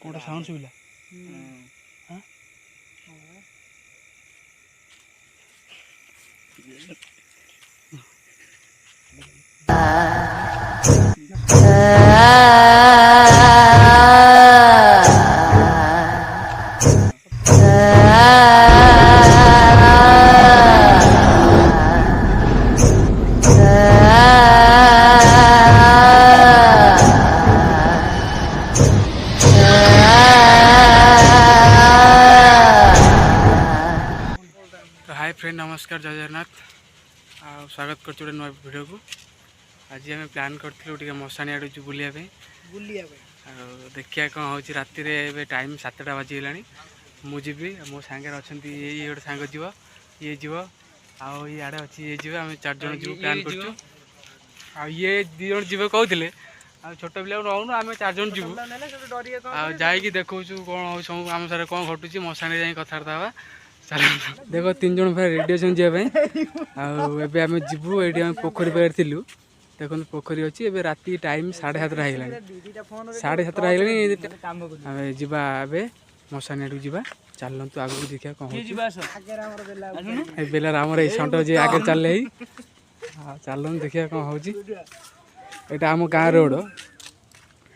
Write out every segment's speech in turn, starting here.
कौन साउंड सुविला हां hi friend नमस्कार जय जगन्नाथ स्वागत कर नुआ वीडियो को आज आम प्लान करूँ मशाणी आड़ बुलिया देखिया कौन हो राति टाइम 7टा बाजीगला मुझे मो सांगे अच्छा ये गोटे सांग जीव ये जीव आड़े अच्छी ये जीव आम 4 जन जीव प्लान कर ये 2 जन जीव कहते छोट पिला नौनु आम 4 जन जीव जाकि देखु कौन हो सब आम सारे कौन घटुची मशाणी जा कथबार्ता हाँ देख 3 जन भाई रेडी अच्छे जावाई आम जीवु ये पोखरी पाखे थिलु देखो पोखरी अच्छी ए राति टाइम 7:30 होगा 7:30 होगा आम जीवा मशानी आड़ जा चलतु आगे देखा कौन बेलार आम सट जे आगे चल चलन देखिए कौन हो आम गाँ रोड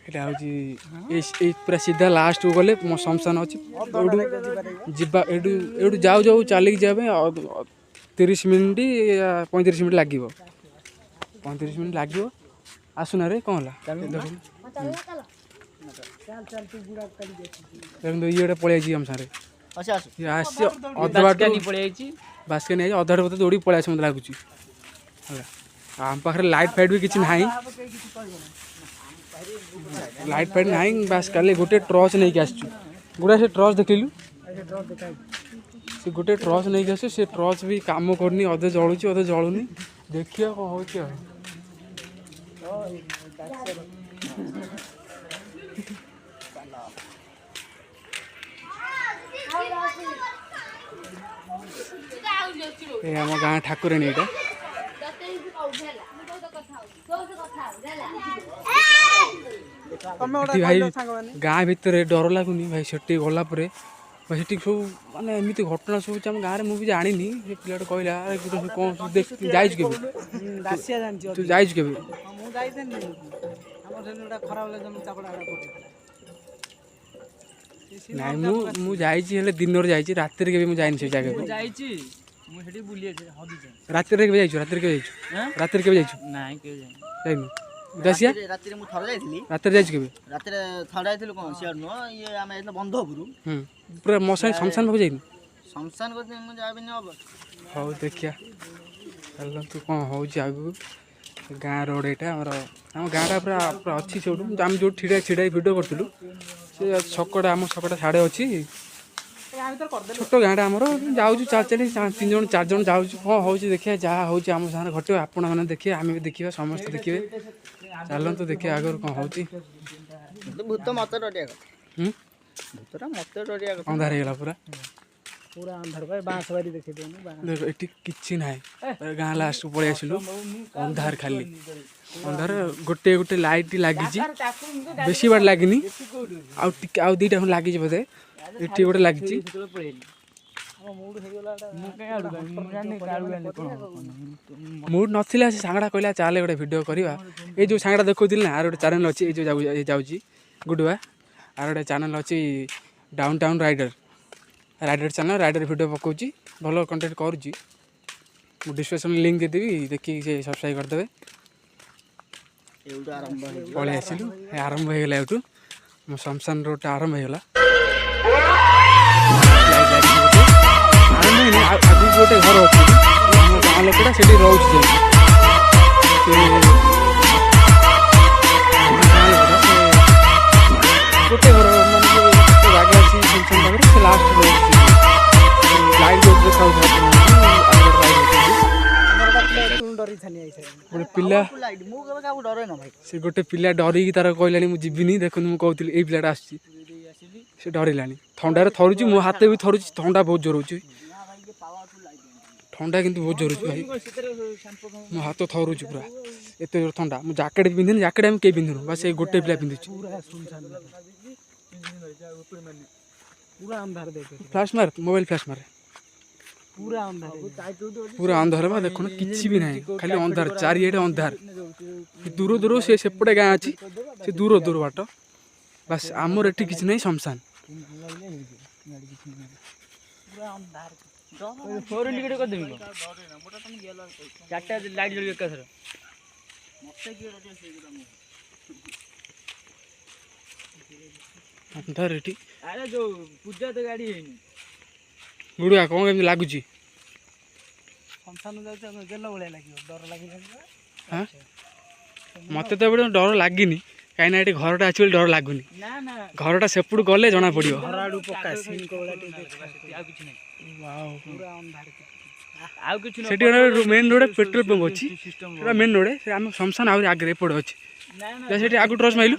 यहाँ हूँ पूरा सीधा लास्ट को गले शमशान अच्छी जीवा एडू जाऊ जाऊ चलिक जाए 30 मिनिट 35 मिनिट लगे 35 मिनिट लगे आसुना रे कौन देखो ये पलि आम सारे अधा बाट बास्के नहीं अधा बाट दौड़ी पलि आस मत लगुच आम पाखे लाइट फाइट भी किसी ना लाइट फाइट ना बास काले गोटे टर्च नहीं कि गोटे से टर्च देखलु से गोटे टर्च नहीं कि से टर्च भी काम करनी अधे जलुची अधे जलुनी देखिए कौन हो आम गाँ ठाकुराणी यहाँ भाई गाँ भितर डर लगुनि भाई से गलापर भाई से सब मानने एमती घटना सब आम गाँव में मुझे जानी से पिला कहला कौन जाइज के तू जाइज के नाई मु जाइए दिन रात जाइनी से जगह रात रात दसिया रात पूरा मशानी शमशान पाक जाइनी शमशान हाँ देखिया चलतु कौन हो गाँ रोड यहाँ आम गाँटा पूरा पूरा अच्छी से आम जो छिड़ा भिडियो करूँ से छकटा आम छकटा साढ़े अच्छी छोट गाँटा आमर जाऊँ चल 3 जन 4 जन जाऊँ कौन हो देखिए जहाँ हो आम सामने घटे आपण मैंने देखिए आम भी देखिए समस्त देखिए चलतु देखिए आगे कौन हो अंधार होगा पूरा पूरा अंधार देख ये कि ना गाँ लास्ट पलि आसलु अंधार खाली अंधार गोटे गोटे लाइट लगी बेसी बार लगिनी आउ 2टा लगी बोधे ये गोटे लगी मूड नाला सांगड़ा कहला चले गोटे वीडियो करवा ये जो सांगड़ा देखुली ना आर गोटे चैनल अच्छी जो जाऊँगी गुडुआ आर गोटे चैनल अच्छी down town rider channel rider video पकाऊँ भल कंटेंट करुँची डिस्क्रिप्शन लिंक देदेवी देखिए से सब्सक्राइब करदे पलि आसलु आरंभ होगा ये मो शमशान रोड आरंभ होगा आगे गोटे घर अच्छी गाँ लोकटा से रोच गोटे घर मानते जगह अच्छी शमशान पाखे से लास्ट लाइट पिला से गोटे पिला डरिकी तार कहलानी मुझे जीविनी देखो मुझे कहती ये पिलाटा आस डरला थंडार थरुची मो हाथ भी थरुची थंडा बहुत जोर हो ठंडा किंतु बहुत जोर भाई मो हाथ थरुची पूरा एत जोर ठंडा मुझे जैकेट पिंधि जैकेट आम कहीं पिंधुनु बस ये गोटे पिला पिंधुची पूरा अंधार देख फ्लैश मार मोबाइल फ्लैश मार पूरा अंधार पूरा अंधार बा देखो किसी भी नहीं खाली अंधार चारिएटे अंधार दूर दूर से सेपटे गाँ अच्छी से दूर दूर बाट बस आमर एटी किसी नहीं शमशान फोर इंडिकेटर कर देबी चारटा लाइट जल एकाथर अंधार एटी अरे जो पूजा तो गाड़ी है गुड़िया कौन केमती लगुच शमशान जाऊँ जेल भाया लगे डर लगे हाँ मत तो एपटे डर लगिनी कहीं ये घरटा अच्छी डर लगुनि ना ना घरटा सेपटू गले जना पड़ो मेन रोड पेट्रोल पंप अच्छी मेन रोड आम शमशान आगे एपटे अच्छी से आगु ट्रच माइलु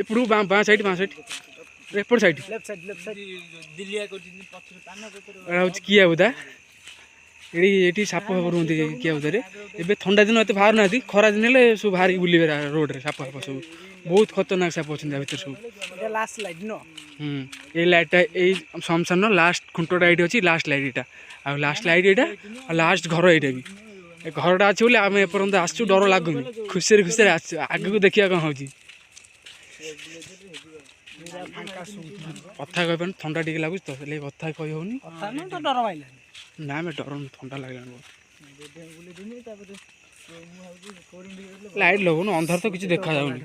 एपड़ू बाँ साइड एपट साइड हूँ किया बुदा ये साप फाप रुहति किया बुदारे ए ठंडा दिन एत बाहर ना खरा दिन सब बाहर बुले रोड रे साप फाप सब बहुत खतरनाक साप अच्छे भर सब लास्ट लाइट न ये लाइटा ये शमशान लास्ट खुंटटा ये अच्छी लास्ट लाइट यहाँ आ लास्ट लाइट यहाँ लास्ट घर यहाँ भी घरटा अच्छे बोले आम एपर्त आसचु डर लगुनि खुशी खुशी आगे देखा कौन हो कथा कह ठंडा टी लगुच तो कथा कही होनी ना मैं डर ठंडा लगे लाइट लगुन अंधार तो किसी देखा जाऊनी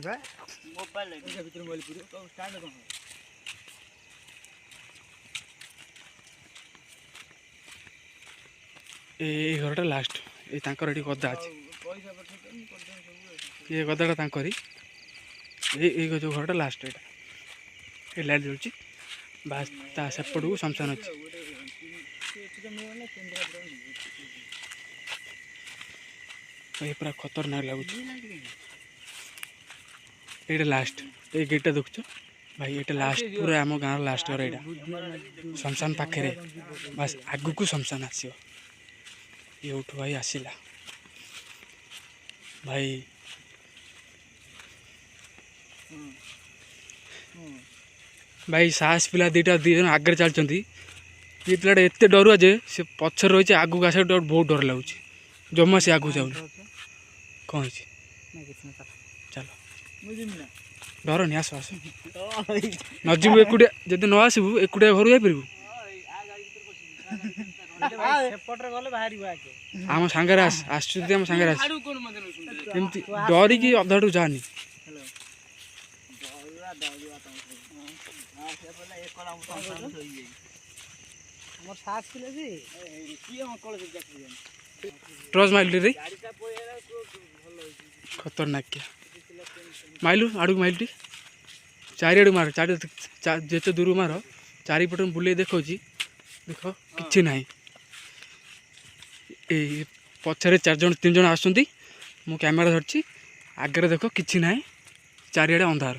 ये घरटा लास्ट ये गदा अच्छे ये गदाटा तांकरी ये जो घरटा लास्ट ये लाइट जलुची बास ता सेपट को शमशान अच्छी ये पूरा खतरनाक लगुच ये लास्ट ये गेटा देखुच भाई ये लास्ट पूरा आम गाँव लास्ट घर यहाँ शमशान पाखे बस आगु को शमशान आसो ये उठ भाई आसला भाई भाई साहस पिला दीटा दी जन आगे चलती ये पिलाटा एत डरुआ जे से पचर रही आगू आस बहुत डर लगुच जमा से आगू जाऊन कौन चलो डर नहीं आस आस नजीबू एकुटिया जब न आसबू एकुटिया घर जापर आम सांगे आम सांगे एमती डरिकी अधाटू जानी ट्रच माइल रे खतरनाक क्या माइलु आड़ माइल टी चारिआड़ मार जिते दूर मार चारिपट बुले देखा देख कि ना पछरे 4 जन 3 जन आसुँच मु कैमेरा धरची आगे देख कि ना चारिआड़े अंधार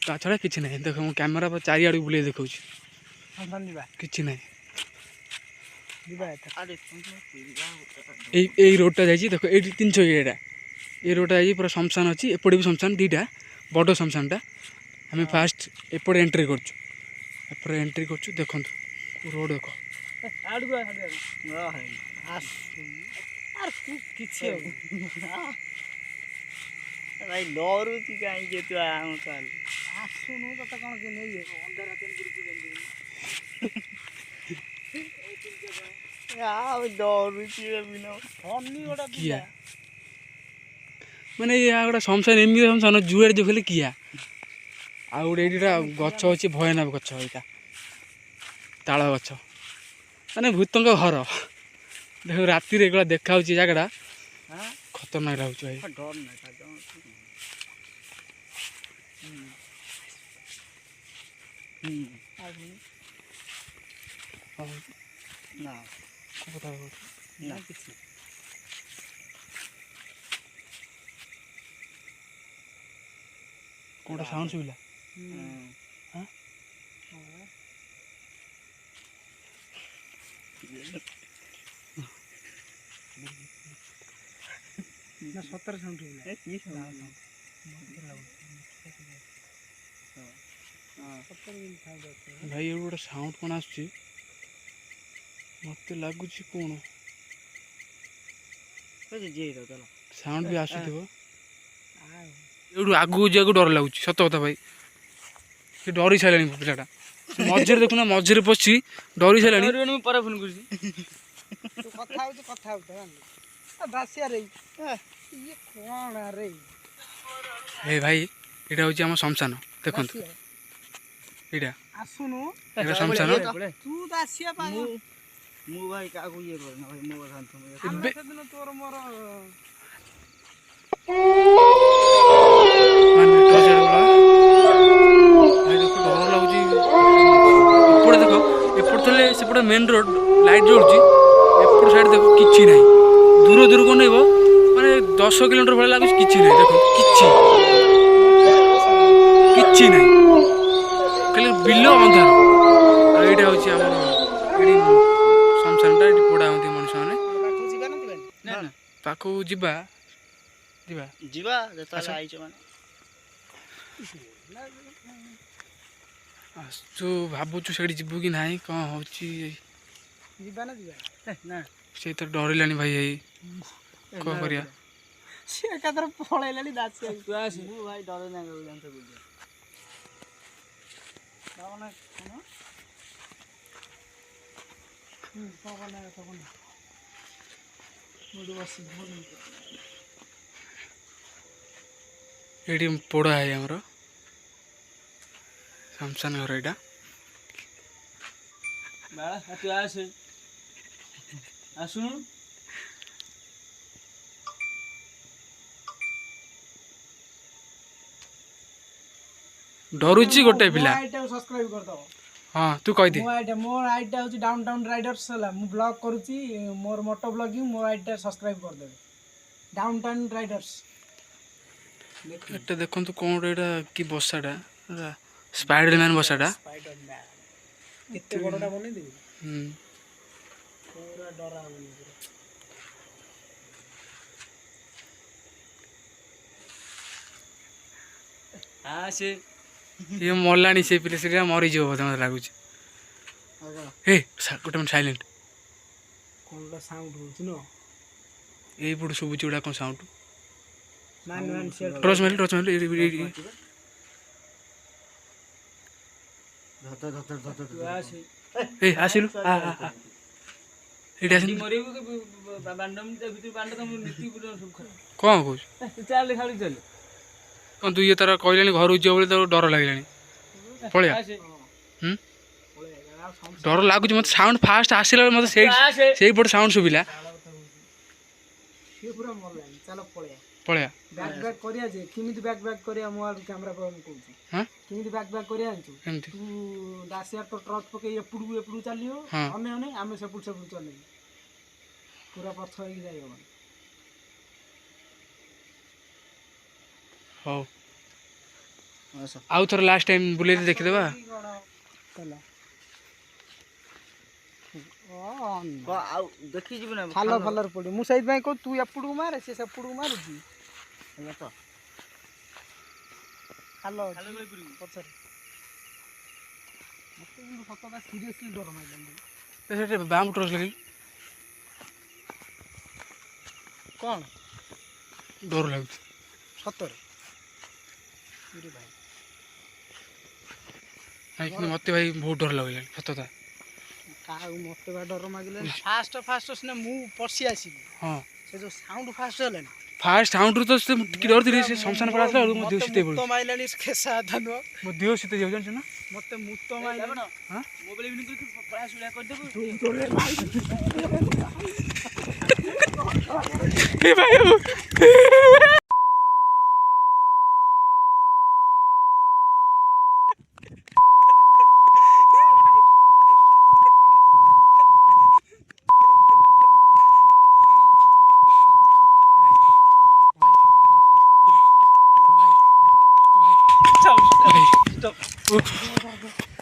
ता छड़ा कि ना देख मु कैमेरा चारिआड़ बुले देखा कि ना रोडटा जाइए देख ये 300 ये रोडटा जाइए पूरा शमशान अच्छी एपटे भी शमशान दीटा बड़ शमशानटा आम फास्ट एपटे एंट्री करपटे एंट्री कर देखु रोड देख भाई डरुची कहीं तू आसुनु तो कौन के नहीं मैंने गोटे शमशान एमती शमशान जुआड़े जो खेले किया आ गोटे गच अच्छी भयानक गच यहाँ ताल गच माने भूतों घर देख राति देखा जगह खतरनाक लगुच भाई ना कौन साउंड सुविला ना 17 साउंड सुविला भाई ये गोटे साउंड कौन आसुची मत लगुच कौन साउंड भी आसुथिव एटू आगू जाक डर लगुच सत कथा भाई से डरी सारे पिलाटा मझे देखुना मझे पशि डरी सारे हे भाई यहाँ हूँ आम शमशान देखो यहाँ शमशान सेपटे मेन रोड लाइट जलुची एपट साइड देख कि ना दूर दूर को नहीं माने 10 किलोमीटर भाई लगे कि ना देख कि ना खाली बिल अंधार यहाँ हूँ आम शमशान पोड़ा हमें मनुष्य मैंने पाखु जीवा तू भावुचु से जीवु कि ना कौन हो से तो डरलानी भाई यही कौन करिया पलैलानी ये पोड़ा है आमर शमशान घर यहाँ डरुची गोटे पिला सब्सक्राइब कर दो हाँ तू कह दे मोर आईटा हूँ डाउन टाउन राइडर्स मु ब्लॉग करुची मोर मोटो ब्लॉगिंग मोर आईटा सब्सक्राइब कर दे डाउन टाउन राइडर्स एटा देखो तो कौन एटा की बसाटा स्पाइडरमैन बसाटा स्पाइडरमैन कितने बड़टा बने देबी पूरा डरा बनी हाँ से ये मरलानी से पिले से मरी जाव बोधे मत लगुच हे गोटे मिनट साइलेंट कौन साउंड होची न ए पड़ सब गुड़ा कौन साउंड मान शेयर टॉर्च मार ए आसिलु एटा आसिन कौन कहूँ कौन तू ये तार कहलानी घर उज्जव बोले तो डर लगे पलिया डर लगुच मत साउंड फास्ट आसला मत से पट साउंड शुभिला पूरा मरलानी चलो पलिया बैक बैक करिया जे किमिति बैक बैक करिया मोबाइल कैमरा पर हम कहूची हां किमिति बैक बैक करिया आंचू एमती तू दासियार तो ट्रक पके एपड़ू चलियो अने अने आमे सेपड़ चले पूरा पछ होई जाय हो हो आउ थोर लास्ट टाइम बुले देखि देबा देखी जीव ना फालर फालर पड़ी मु सहित भाई को तू एपड़ू मारे से सेपड़ू मारुची ହେଲା ତ ହାଲୋ ପଛରେ ମତେ କିନ୍ତୁ ସତଟା ସିରିୟସଲି ଡର ମାଇଲାନି ସେଠି ବାମ ଟର୍ଚ ଲାଗି କଣ ଡର ଲାଗୁଛି ସତରେ मेरे भाई भाई कि मते भाई बहुत डर लागला सतता का मते बा डर मागिले फास्ट सिना मु पसी आसी हां से जो साउंड फास्ट हले फास्ट साउंड तो से की डर थी से शमशान पर आसला मो देह सीते बोल तो माइलानी खेसा धनो मो देह सीते जाउ जान ना मते मुत्तो माइला हां मोबाइल बिन कर प्रयास उड़ा कर देबो ए भाई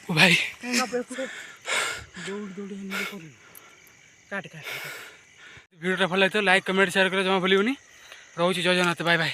भाई वीडियो भल लगे तो लाइक कमेंट शेयर कर जमा भूलुनि रोच जय जगन्नाथ बाय बाय।